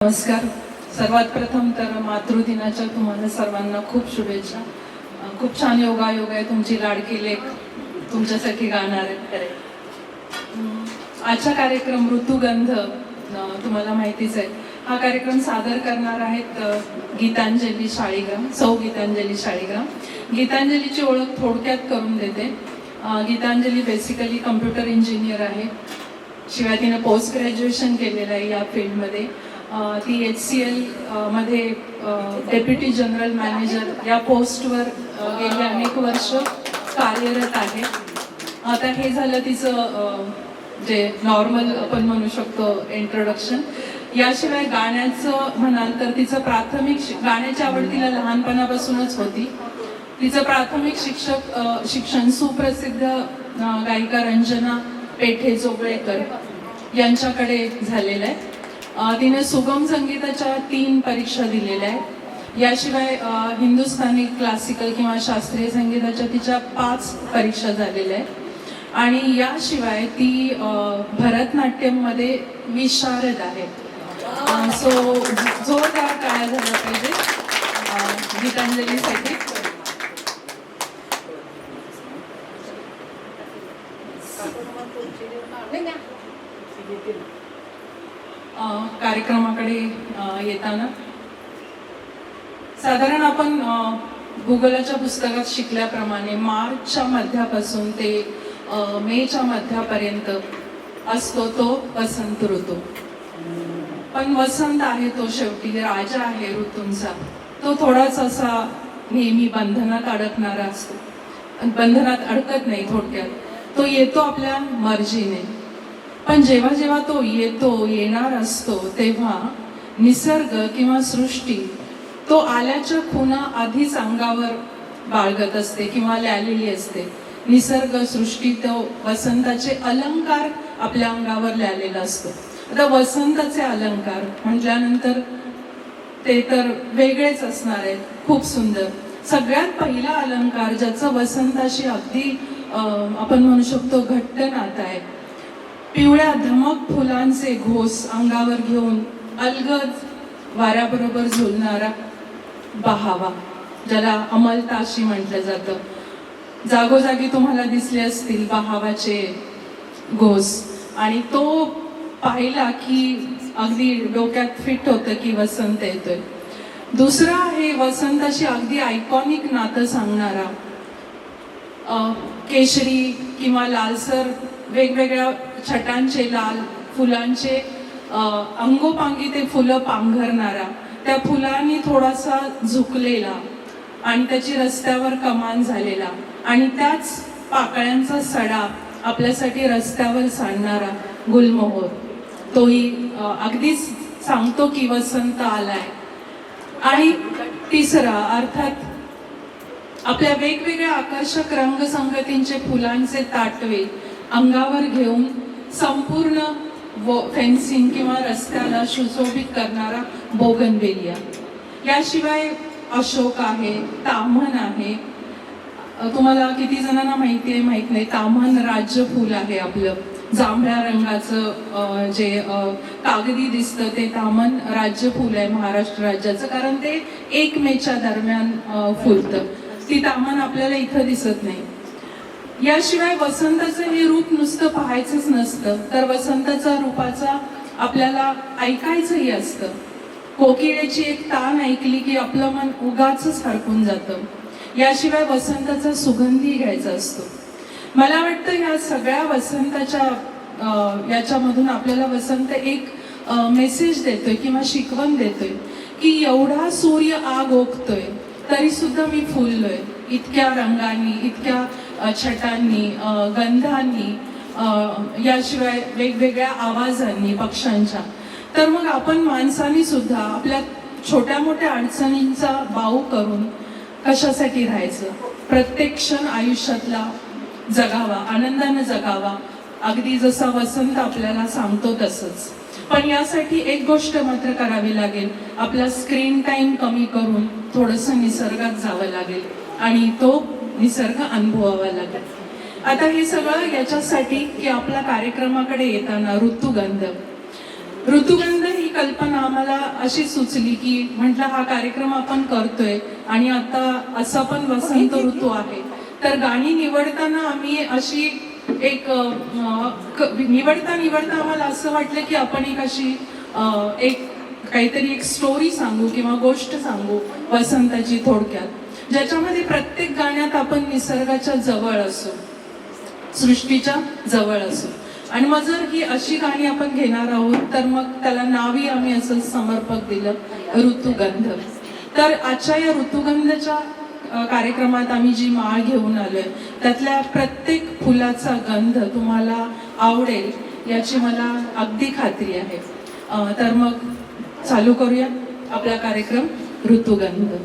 नमस्कार. सर्वात प्रथम तर मातृदिनाच्या तुम्हाला सर्वांना खूप शुभेच्छा. खूप छान योगायोग आहे. तुमची लाडकी लेक तुमच्यासाठी गाणार आहे. आजचा कार्यक्रम ऋतुगंध तुम्हाला माहितीच आहे. हा कार्यक्रम सादर करणार आहेत गीतांजली शाळीग्राम, सौ गीतांजली शाळीग्राम. गीतांजलीची ओळख थोडक्यात करून देते. गीतांजली बेसिकली कम्प्युटर इंजिनियर आहे. शिवाय तिने पोस्ट ग्रॅज्युएशन केलेलं आहे या फील्डमध्ये. ती HCL मध्ये डेप्युटी जनरल मॅनेजर या पोस्टवर गेली अनेक वर्ष कार्यरत आहे. आता हे झालं तिचं जे नॉर्मल आपण म्हणू शकतो इंट्रोडक्शन. याशिवाय गाण्याचं म्हणाल तर तिचं प्राथमिक गाण्याची आवड तिला लहानपणापासूनच होती. तिचं प्राथमिक शिक्षण सुप्रसिद्ध गायिका रंजना पेठे जोगळेकर यांच्याकडे झालेलं आहे. तिने सुगम संगीताच्या 3 परीक्षा दिलेल्या आहेत. याशिवाय हिंदुस्थानी क्लासिकल किंवा शास्त्रीय संगीताच्या तिच्या 5 परीक्षा झालेल्या आहेत. आणि याशिवाय ती भरतनाट्यममध्ये विशारद आहे. सो जोरदार टाळ्या झाला पाहिजे गीतांजलीसाठी. कार्यक्रमाकडे येताना साधारण आपण भूगोलाच्या पुस्तकात शिकल्याप्रमाणे मार्चच्या मध्यापासून ते मेच्या मध्यापर्यंत असतो तो वसंत ऋतू. पण वसंत आहे तो शेवटी राजा आहे ऋतूंचा. तो थोडाच असा नेहमी बंधनात अडकणारा असतो. बंधनात अडकत नाही. थोडक्यात तो येतो आपल्या मर्जीने. पण जेव्हा जेव्हा तो येणार असतो तेव्हा निसर्ग किंवा सृष्टी तो आल्याच्या खुणा आधीच अंगावर बाळगत असते किंवा ल्यालेली असते. निसर्ग सृष्टी तो वसंताचे अलंकार आपल्या अंगावर ल्यालेला असतो. आता वसंताचे अलंकार म्हटल्यानंतर ते तर वेगळेच असणार आहेत. खूप सुंदर. सगळ्यात पहिला अलंकार ज्याचं वसंताशी अगदी आपण म्हणू शकतो घट्ट नातं आहे. पिवळ्या धमक फुलांचे घोस अंगावर घेऊन अलगद वाऱ्याबरोबर झुलणारा बहावा, ज्याला अमलताशी म्हटलं जातं. जागोजागी तुम्हाला दिसले असतील बहावाचे घोस. आणि तो पाहिला की अगदी डोक्यात फिट होतं की वसंत येतोय. दुसरा आहे वसंताशी अगदी आयकॉनिक नातं सांगणारा केशरी किंवा लालसर वेगवेगळ्या छटांचे लाल फुलांचे अंगोपांगी ते फुलं पांघरणारा, त्या फुलांनी थोडासा झुकलेला आणि त्याची रस्त्यावर कमान झालेला आणि त्याच पाकळ्यांचा सडा आपल्यासाठी रस्त्यावर सांडणारा गुलमोहर. तोही अगदीच सांगतो की वसंत आलाय. आणि तिसरा अर्थात आपल्या वेगवेगळ्या आकर्षक रंगसंगतींचे फुलांचे ताटवे अंगावर घेऊन संपूर्ण फेन्सिंग किंवा रस्त्याला सुशोभित करणारा बोगनवेलिया. याशिवाय अशोक आहे, ताम्हण आहे. तुम्हाला किती जणांना माहिती आहे माहित नाही. ताम्हण राज्य फूल आहे आपलं. जांभळ्या रंगाचं जे कागदी दिसतं ते ताम्हण राज्य फूल आहे महाराष्ट्र राज्याचं. कारण ते 1 मेच्या दरम्यान फुलतं. ती ताम्हण आपल्याला इथं दिसत नाही. याशिवाय वसंताचं हे रूप नुसतं पाहायचंच नसतं तर वसंताच्या रूपाचा आपल्याला ऐकायचंही असतं. कोकिळेची एक तान ऐकली की आपलं मन उगाचच हरपून जातं. याशिवाय वसंताचा सुगंधी घ्यायचा असतो. मला वाटतं या सगळ्या वसंताच्या याच्यामधून आपल्याला वसंत एक मेसेज देतोय किंवा शिकवण देतोय की एवढा सूर्य आग ओकतोय तरी सुद्धा मी फुललोय. इतक्या रंगांनी, इतक्या छटांनी, गंधांनी, याशिवाय वेगवेगळ्या आवाजांनी पक्ष्यांच्या. तर मग आपण माणसांनी सुद्धा आपल्या छोट्या मोठ्या अडचणींचा बाऊ करून कशासाठी राहायचं. प्रत्येक क्षण आयुष्यातला जगावा, आनंदाने जगावा, अगदी जसा वसंत आपल्याला सांगतो तसंच. पण यासाठी एक गोष्ट मात्र करावी लागेल. आपला स्क्रीन टाइम कमी करून थोडंसं निसर्गात जावं लागेल आणि तो निसर्ग अनुभवावा लागेल. आता हे सगळं याच्यासाठी की आपल्या कार्यक्रमाकडे येताना ऋतुगंध ही कल्पना आम्हाला अशी सुचली की म्हटलं हा कार्यक्रम आपण करतोय आणि आता असा पण वसंत ऋतू आहे, तर गाणी निवडताना आम्ही अशी एक निवडता आम्हाला असं वाटलं की आपण एक अशी एक काहीतरी एक स्टोरी सांगू किंवा गोष्ट सांगू वसंताची थोडक्यात, ज्याच्यामध्ये प्रत्येक गाण्यात आपण निसर्गाच्या जवळ असू, सृष्टीच्या जवळ असू. आणि मग जर ही अशी गाणी आपण घेणार आहोत तर मग त्याला नावही आम्ही असं समर्पक दिलं, ऋतुगंध. तर आजच्या या ऋतुगंधच्या कार्यक्रमात आम्ही जी माळ घेऊन आलोय त्यातल्या प्रत्येक फुलाचा गंध तुम्हाला आवडेल याची मला अगदी खात्री आहे. तर मग चालू करूया आपला कार्यक्रम ऋतुगंध.